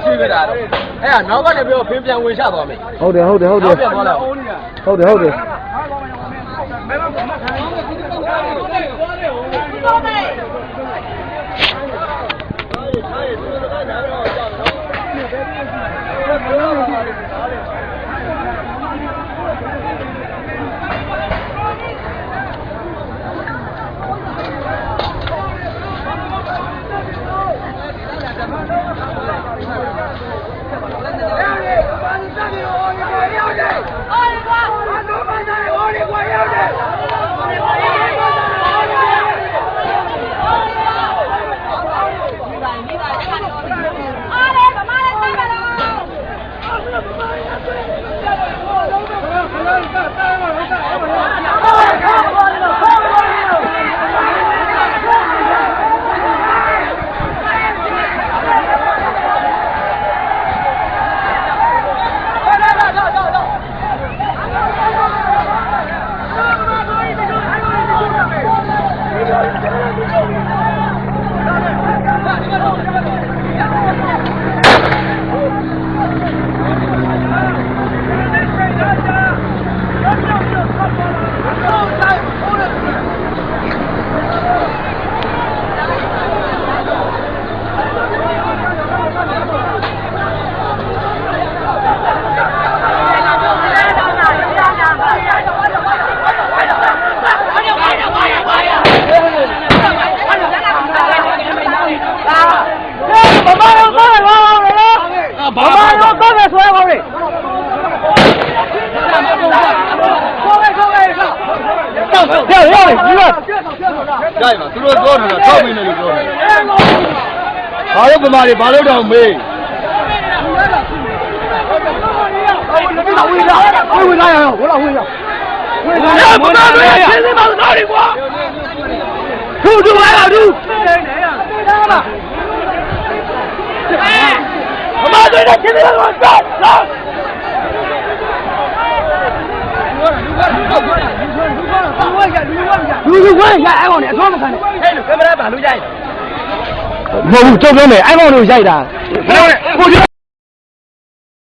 ရှိကြတာအဲ့ဒါနောက်ကနေပြီးတော့ဖင်းပြန်ဝင်ချသွားမယ်ဟုတ်တယ်ပြန်သွားလိုက်ဟုတ်တယ်ကြိုက်ပါသူတို့ပြောနေတာထောက်မင်းတယ်လို့ပြောတယ်ဘာလို့ပမာတွေဘာလို့တောင်မေးဝင်လာရအောင်ဝင်လာပမာတွေရှင်းစင်းပါတော့ဒီကွာထူလာရထူပမာတွေရှင်းစင်းပါတော့လူခွင့်ရအဲ့ကောင်နဲ့အထွန်းမခံနဲ့ဟဲ့လူကင်မရာပါလူရိုက်မဟုတ်ဘူးကြုံပြောမယ်အဲ့ကောင်တို့ရိုက်တာကို